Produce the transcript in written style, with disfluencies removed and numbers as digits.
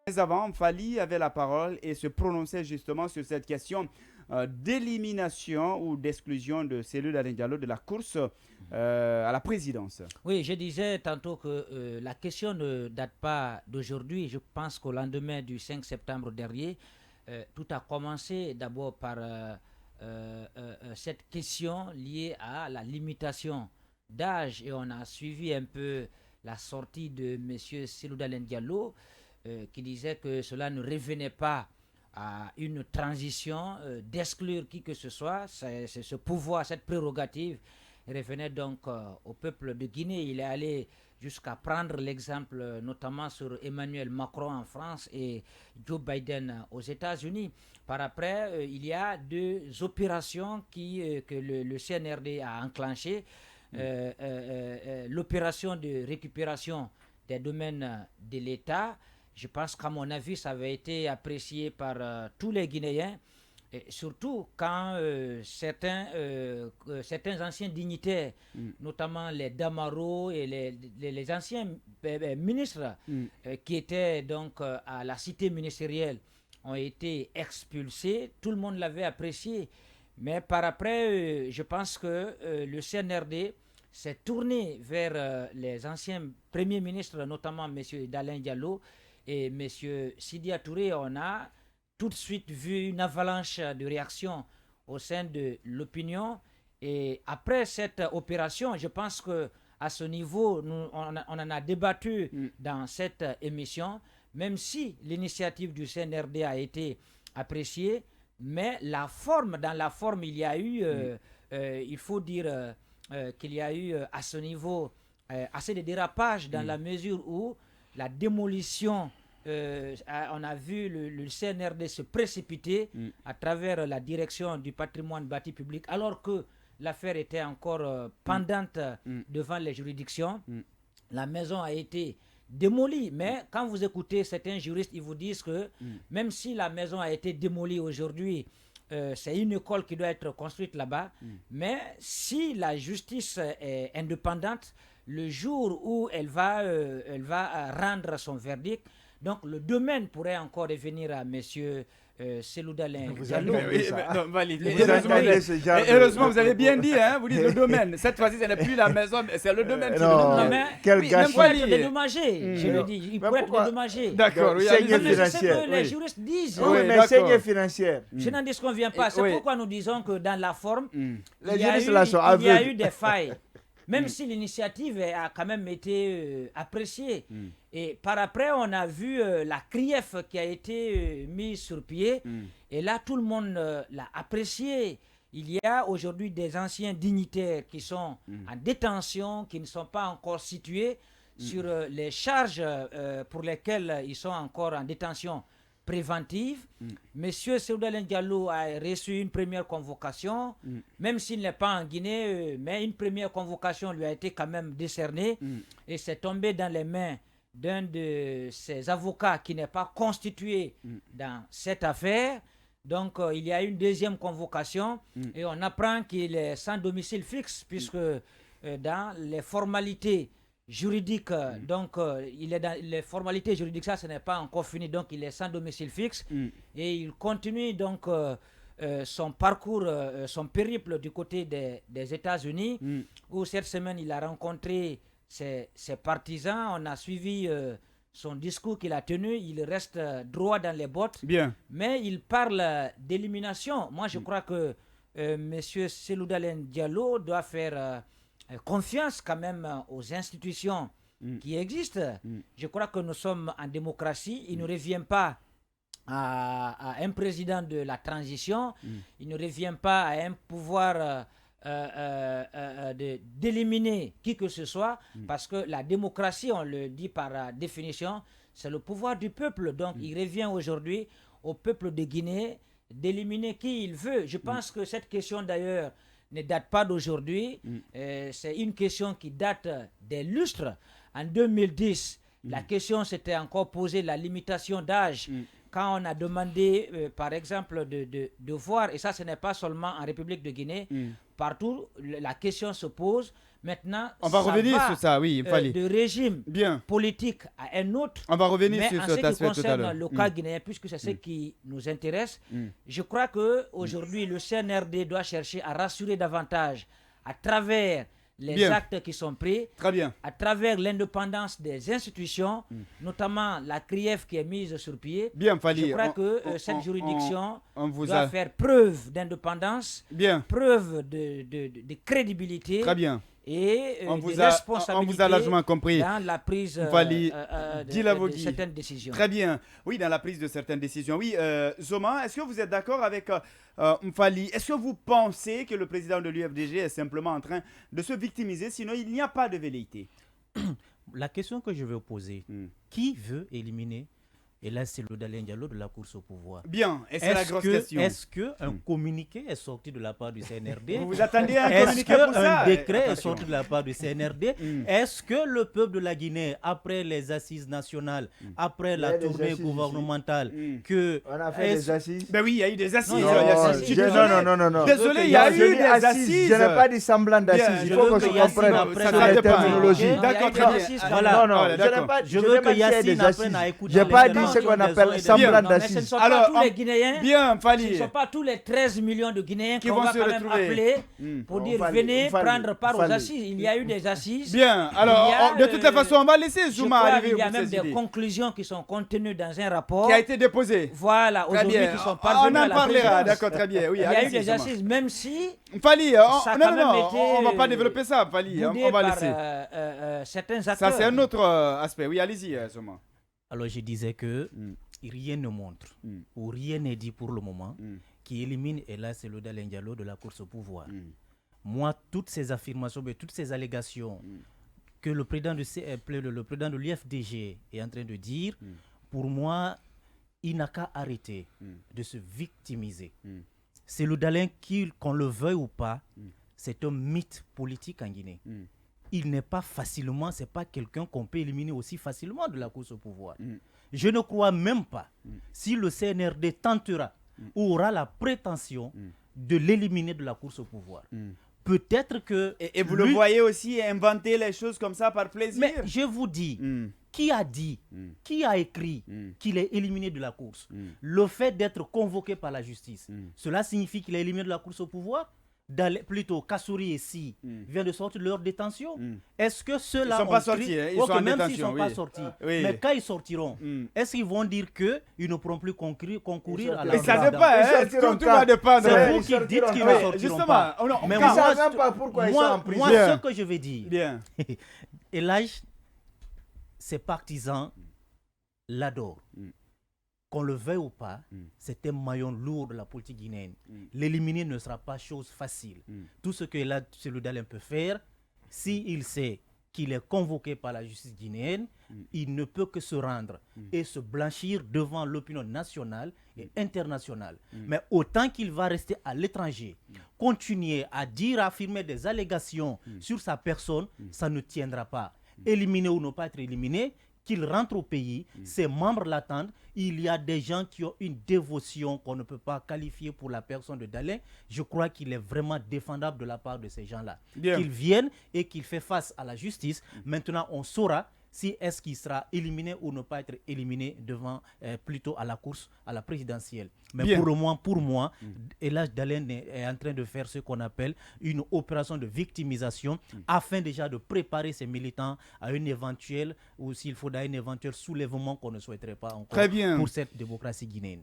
Mais avant, Fali avait la parole et se prononçait justement sur cette question d'élimination ou d'exclusion de Cellou Dalein Diallo de la course à la présidence. Oui, je disais tantôt que la question ne date pas d'aujourd'hui. Je pense qu'au lendemain du 5 septembre dernier, tout a commencé d'abord par cette question liée à la limitation d'âge et on a suivi un peu la sortie de M. Cellou Dalein Diallo qui disait que cela ne revenait pas à une transition, d'exclure qui que ce soit, c'est ce pouvoir, cette prérogative revenait donc au peuple de Guinée. Il est allé jusqu'à prendre l'exemple notamment sur Emmanuel Macron en France et Joe Biden aux États-Unis. Par après, il y a deux opérations que le CNRD a enclenchées. L'opération de récupération des domaines de l'État. Je pense qu'à mon avis, ça avait été apprécié par tous les Guinéens. Et surtout quand certains anciens dignitaires, notamment les Damaro et les anciens ministres qui étaient donc à la cité ministérielle, ont été expulsés, tout le monde l'avait apprécié. Mais par après, je pense que le CNRD s'est tourné vers les anciens premiers ministres, notamment M. Dalein Diallo et M. Sidia Touré. On a tout de suite vu une avalanche de réactions au sein de l'opinion. Et après cette opération, je pense que à ce niveau, on en a débattu dans cette émission, même si l'initiative du CNRD a été appréciée, mais dans la forme, il y a eu, il faut dire qu'il y a eu à ce niveau assez de dérapage dans la mesure où la démolition on a vu le CNRD se précipiter à travers la direction du patrimoine bâti public, alors que l'affaire était encore pendante devant les juridictions. La maison a été démolie, mais quand vous écoutez certains juristes, ils vous disent que même si la maison a été démolie aujourd'hui, c'est une école qui doit être construite là-bas, mais si la justice est indépendante, le jour où elle va rendre son verdict, donc le domaine pourrait encore revenir à monsieur Cellou Dalein Diallo. Heureusement, vous avez bien dit, hein, vous dites le domaine. Cette fois-ci, ce n'est plus la maison, c'est le domaine qui est le domaine. Mais quel oui, gâchis. il pourrait être dédommagé, je le dis. Il pourrait être dédommagé. D'accord, oui. Saignée Mais c'est ce financière. que les juristes disent. Oui, mais saignée financière. Je n'en disconviens pas. C'est Oui. pourquoi nous disons que dans la forme, Les juristes là sont il y a aveugles. eu des failles. Même si l'initiative a quand même été appréciée. Et par après, on a vu la CRIEF qui a été mise sur pied. Et là, tout le monde l'a apprécié. Il y a aujourd'hui des anciens dignitaires qui sont en détention, qui ne sont pas encore situés sur les charges pour lesquelles ils sont encore en détention préventive. Monsieur Cellou Dalein Diallo a reçu une première convocation, même s'il n'est pas en Guinée, mais une première convocation lui a été quand même décernée et c'est tombé dans les mains d'un de ses avocats qui n'est pas constitué dans cette affaire. Donc il y a une deuxième convocation et on apprend qu'il est sans domicile fixe puisque dans les formalités juridique, donc il est dans les formalités juridiques, ça ce n'est pas encore fini, donc il est sans domicile fixe et il continue donc son parcours, son périple du côté des États-Unis où cette semaine il a rencontré ses partisans, on a suivi son discours qu'il a tenu, il reste droit dans les bottes. Bien. Mais il parle d'élimination. Moi je crois que monsieur Cellou Dalein Diallo doit faire confiance quand même aux institutions qui existent. Je crois que nous sommes en démocratie. Il ne revient pas à un président de la transition. Il ne revient pas à un pouvoir d'éliminer qui que ce soit. Parce que la démocratie, on le dit par définition, c'est le pouvoir du peuple. Donc il revient aujourd'hui au peuple de Guinée d'éliminer qui il veut. Je pense que cette question d'ailleurs ne date pas d'aujourd'hui. C'est une question qui date des lustres. En 2010, la question s'était encore posée, la limitation d'âge. Quand on a demandé, par exemple, de voir, et ça ce n'est pas seulement en République de Guinée, partout la question se pose, Maintenant, On va revenir sur ça, oui, il fallait. De régime Bien. politique à un autre. On va revenir Mais sur en cet ce qui aspect tout à concerne l'heure. le cas guinéen, puisque c'est ce qui nous intéresse, je crois qu'aujourd'hui, le CNRD doit chercher à rassurer davantage à travers les actes qui sont pris, Très bien. à travers l'indépendance des institutions, notamment la CRIEF qui est mise sur pied. Bien, Fally. Je crois que cette juridiction vous doit faire preuve d'indépendance, bien. preuve de crédibilité. Très bien. Et on de vous responsabilité a largement compris. dans la prise de certaines décisions. Très bien. Oui, dans la prise de certaines décisions. Oui, Zoma, est-ce que vous êtes d'accord avec Mfali? Est-ce que vous pensez que le président de l'UFDG est simplement en train de se victimiser, sinon il n'y a pas de velléité? La question que je vais poser, qui veut éliminer et là, c'est le Dalin Diallo de la course au pouvoir. Bien, et c'est la grosse question. Est-ce qu'un communiqué est sorti de la part du CNRD? Vous attendez un communiqué pour ça? Est-ce qu'un décret est sorti de la part du CNRD? Est-ce que le peuple de la Guinée, après les assises nationales, après la tournée gouvernementale, on a fait des assises? Ben oui, il y a eu des assises. Non. Désolé, il y a eu des assises. Je n'ai pas dit semblant d'assises. Il faut qu'on se comprenne sur les terminologies. D'accord, très bien. Non, je veux que Yassine apprenne à écouter. Je n'ai pas dit ce qu'on appelle semblant d'assises. Ce ne sont pas tous les Guinéens. Bien, Fally. Ce ne sont pas tous les 13 millions de Guinéens qui qu'on vont va se quand même appeler pour dire venez prendre part aux assises. Il y a eu des assises. Bien, alors de toutes les façons, on va laisser Zouma arriver. Il y a même des conclusions qui sont contenues dans un rapport qui a été déposé. Voilà, aujourd'hui qui sont parvenues à la on en parlera, d'accord, très bien. Oui, il y a eu des assises, même si Fally, on va pas développer ça, Fally. On va laisser. Certains acteurs. Ça, c'est un autre aspect. Oui, allez-y, Zouma. Alors, je disais que rien ne montre, ou rien n'est dit pour le moment, qui élimine, et là, c'est le Dalin Diallo de la course au pouvoir. Moi, toutes ces affirmations, mais toutes ces allégations que le président de l'UFDG est en train de dire, pour moi, il n'a qu'à arrêter de se victimiser. C'est le Dalin qu'on le veuille ou pas, c'est un mythe politique en Guinée. Il n'est pas facilement, c'est pas quelqu'un qu'on peut éliminer aussi facilement de la course au pouvoir. Je ne crois même pas, si le CNRD tentera ou aura la prétention de l'éliminer de la course au pouvoir. Peut-être que... Et vous le voyez aussi inventer les choses comme ça par plaisir. Mais je vous dis, qui a dit, qui a écrit qu'il est éliminé de la course? Le fait d'être convoqué par la justice, cela signifie qu'il est éliminé de la course au pouvoir? Plutôt Kassouri et Si viennent de sortir de leur détention. Est-ce que ceux-là ils sont pas sortis, ils sont en même détention, s'ils ne sont pas sortis, mais quand ils sortiront, est-ce qu'ils vont dire qu'ils ne pourront plus concourir à la... Mais ça dépend, tout va dépendre. C'est vous qui dites qu'ils ne sortiront pas. Mais ils ne savent même pas pourquoi ils sont en prison. Moi, ce que je vais dire, et là, ses partisans l'adorent. Qu'on le veuille ou pas, c'est un maillon lourd de la politique guinéenne. L'éliminer ne sera pas chose facile. Tout ce que là, le Dalin peut faire, s'il sait qu'il est convoqué par la justice guinéenne, il ne peut que se rendre et se blanchir devant l'opinion nationale et internationale. Mais autant qu'il va rester à l'étranger, continuer à dire, à affirmer des allégations sur sa personne, ça ne tiendra pas. Éliminer ou ne pas être éliminé, qu'il rentre au pays, ses membres l'attendent. Il y a des gens qui ont une dévotion qu'on ne peut pas qualifier pour la personne de Dalin. Je crois qu'il est vraiment défendable de la part de ces gens-là. Qu'ils viennent et qu'ils fassent face à la justice. Maintenant, on saura si est-ce qu'il sera éliminé ou ne pas être éliminé devant plutôt à la course à la présidentielle. Mais pour moi, Elhadj Dalin est en train de faire ce qu'on appelle une opération de victimisation afin déjà de préparer ses militants à une éventuelle, ou s'il faut un éventuel soulèvement qu'on ne souhaiterait pas encore pour cette démocratie guinéenne.